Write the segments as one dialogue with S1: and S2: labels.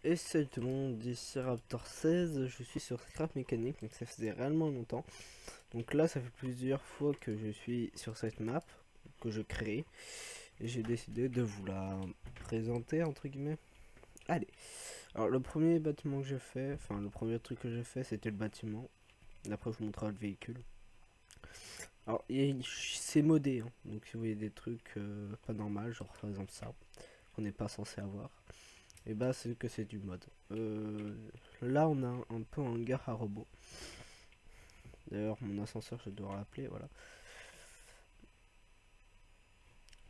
S1: Et salut tout le monde, ici Raptor 16, je suis sur Scrap Mécanique, donc ça faisait réellement longtemps. Donc là ça fait plusieurs fois que je suis sur cette map, que je crée, et j'ai décidé de vous la présenter entre guillemets. Allez, alors le premier bâtiment que j'ai fait, enfin le premier truc que j'ai fait c'était le bâtiment, après je vous montrerai le véhicule. Alors c'est modé, hein. Donc si vous voyez des trucs pas normaux, genre par exemple ça, qu'on n'est pas censé avoir. Et bah c'est que c'est du mode. Là on a un peu un hangar à robot. D'ailleurs mon ascenseur je dois l'appeler, voilà.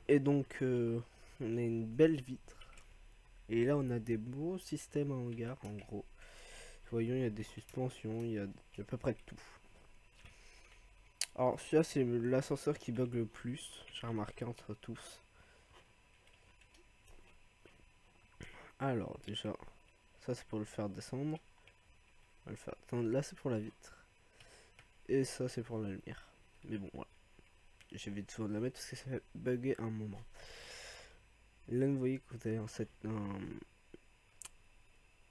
S1: Et donc on a une belle vitre. Et là on a des beaux systèmes à hangar en gros. Voyons, il y a des suspensions, il y a à peu près de tout. Alors celui-là c'est l'ascenseur qui bug le plus, j'ai remarqué entre tous. Alors déjà, ça c'est pour le faire descendre. On va le faire. Attends, là c'est pour la vitre. Et ça c'est pour la lumière. Mais bon voilà. J'évite souvent de la mettre parce que ça fait bugger un moment. Là vous voyez que vous avez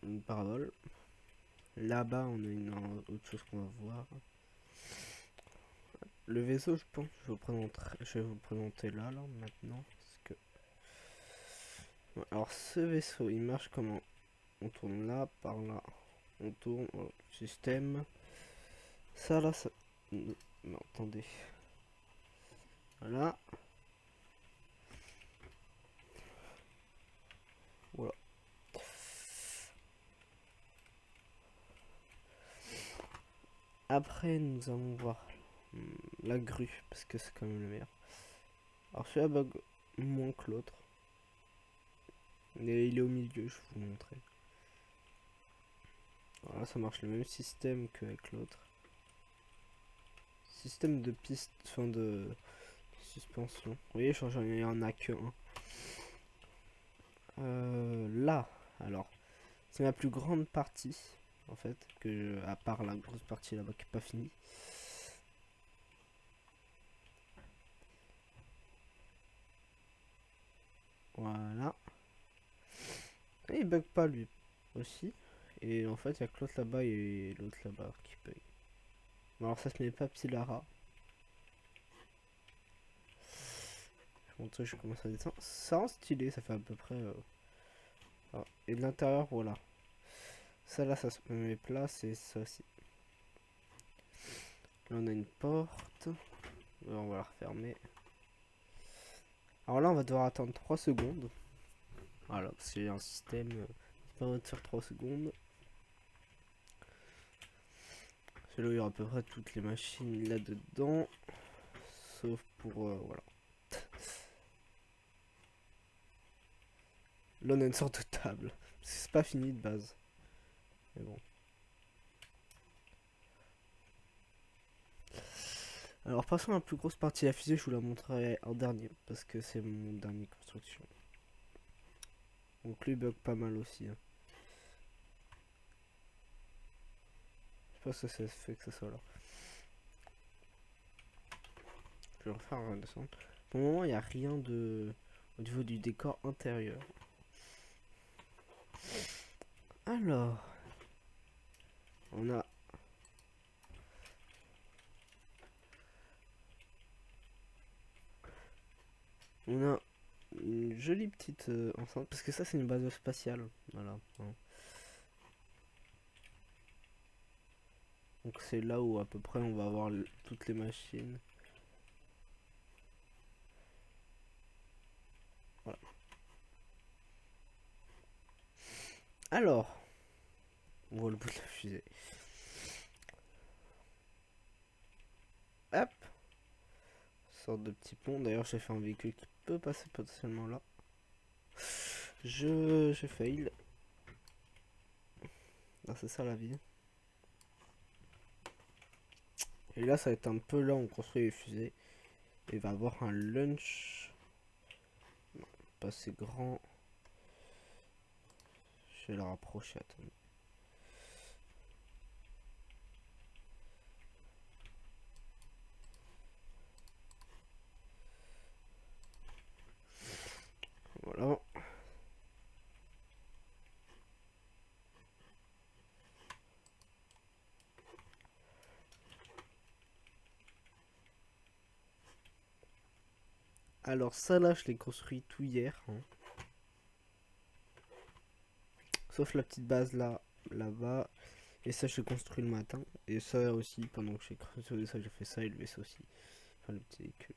S1: une parabole. Là-bas on a une autre chose qu'on va voir. Le vaisseau je pense je vais vous le présenter là maintenant. Parce que... Alors ce vaisseau il marche comment? On tourne là, par là. On tourne au système. Ça là ça... Non attendez. Voilà. Voilà. Après nous allons voir la grue parce que c'est quand même le meilleur. Alors celui-là bug moins que l'autre. Mais il est au milieu, je vais vous montrer. Voilà, ça marche le même système qu'avec l'autre. Système de piste, enfin de suspension. Vous voyez, il n'y en a que un. Là, alors, c'est ma plus grande partie, en fait, à part la grosse partie là-bas qui n'est pas finie. Voilà. Et il bug pas lui aussi. Et en fait, il y a que l'autre là-bas et l'autre là-bas qui bug. Alors ça se met pas petit Lara. Je vais montrer, je commence à descendre. Ça rend stylé, ça fait à peu près... Ah, et de l'intérieur, voilà. Ça là, ça se met place et ça aussi. Là, on a une porte. Alors, on va la refermer. Alors là, on va devoir attendre 3 secondes. Voilà, parce qu'il y a un système qui permet de faire 3 secondes. C'est là où il y aura à peu près toutes les machines là-dedans. Sauf pour... voilà. Là, on a une sorte de table. C'est pas fini de base. Mais bon. Alors passons à la plus grosse partie de la fusée, je vous la montrerai en dernier, parce que c'est mon dernier construction. Donc lui bug pas mal aussi. Hein. Je sais pas si ça se fait que ça soit là. Je vais refaire un descendre. Pour le moment il n'y a rien de au niveau du décor intérieur. Alors on a une jolie petite enceinte, parce que ça c'est une base spatiale. Voilà. Hein. Donc c'est là où à peu près on va avoir toutes les machines. Voilà. Alors, on voit le bout de la fusée. Hop. Sorte de petit pont. D'ailleurs j'ai fait un véhicule qui peut passer potentiellement là. Je fail. Ah, c'est ça la vie. Et là ça va être un peu là où on construit les fusées. Et il va avoir un launch. Non, pas assez grand. Je vais le rapprocher, attendez. Voilà. Alors ça là, je l'ai construit tout hier, hein. Sauf la petite base là, là-bas. Et ça, je l'ai construit le matin. Et ça aussi, pendant que j'ai creusé ça, j'ai fait ça et le vaisseau aussi. Enfin, le petit véhicule.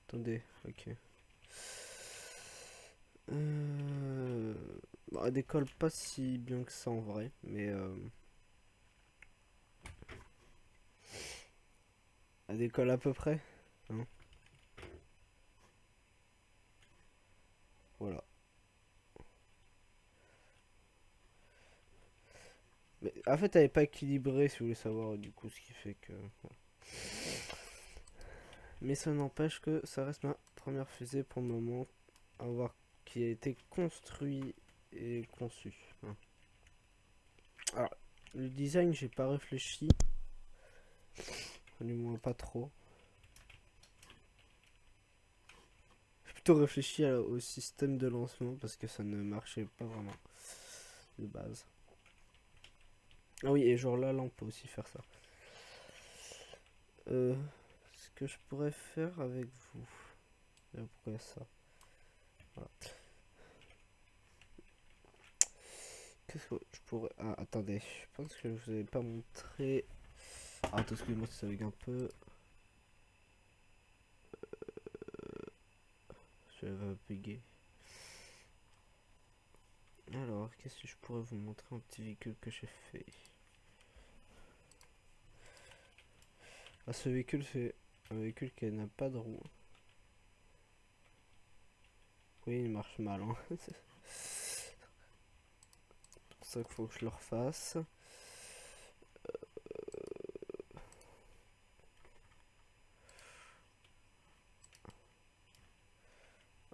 S1: Attendez, ok. Bon, elle décolle pas si bien que ça en vrai, mais elle décolle à peu près, hein. Voilà. Mais en fait, elle est pas équilibrée, si vous voulez savoir, du coup, ce qui fait que. Voilà. Mais ça n'empêche que ça reste ma première fusée pour le moment, à voir qui a été construit et conçu, hein. Alors, le design, j'ai pas réfléchi, du moins pas trop. J'ai plutôt réfléchi au système de lancement parce que ça ne marchait pas vraiment de base. Ah oui, et genre là, on peut aussi faire ça. Ce que je pourrais faire avec vous. Pourquoi il y a ça? Voilà. Qu'est-ce que je pourrais... Ah, attendez. Je pense que je vous avais pas montré... Ah, attends, excusez-moi si ça bug un peu. Je vais bugger. Alors, qu'est-ce que je pourrais vous montrer? Un petit véhicule que j'ai fait. Ah, ce véhicule, c'est un véhicule qui n'a pas de roue. Oui, il marche mal, hein. C'est pour ça qu'il faut que je le refasse.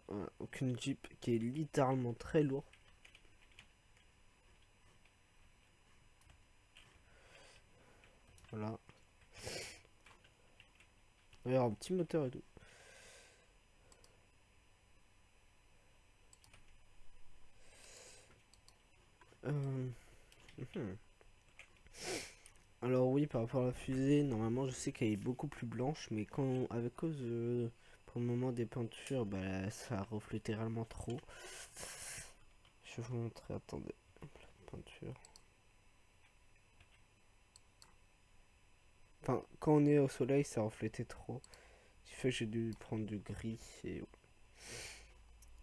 S1: Voilà, aucune Jeep qui est littéralement très lourd. Voilà. D'ailleurs, un petit moteur et tout. Alors oui, par rapport à la fusée, normalement je sais qu'elle est beaucoup plus blanche, mais quand avec cause pour le moment des peintures, bah ça reflétait réellement trop. Je vais vous montrer, attendez, peinture. Enfin, quand on est au soleil, ça reflétait trop. Ce qui fait que j'ai dû prendre du gris et...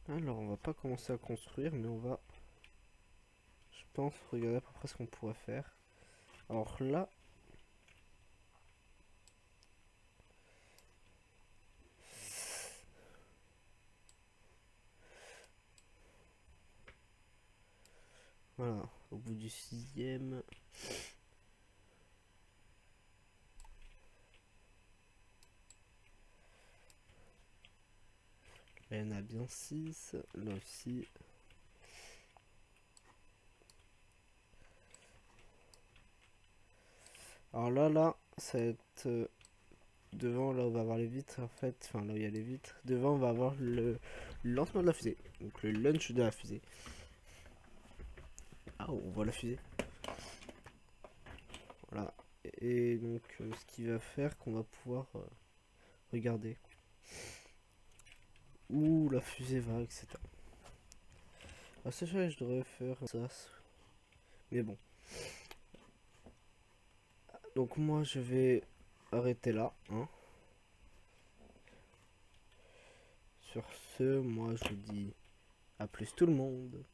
S1: Alors on va pas commencer à construire, mais on va, je pense, regarder à peu près ce qu'on pourrait faire. Alors là, voilà, au bout du 6e. Là, il y en a bien 6, là aussi. Alors là, ça va être devant, là où on va avoir les vitres, en fait, enfin là où il y a les vitres. Devant, on va avoir le lancement de la fusée, donc le launch de la fusée. Ah, on voit la fusée. Voilà. Et donc, ce qui va faire qu'on va pouvoir regarder où la fusée va, etc. Ah, c'est vrai, je devrais faire ça. Mais bon. Donc moi, je vais arrêter là, hein. Sur ce, moi, je vous dis à plus tout le monde.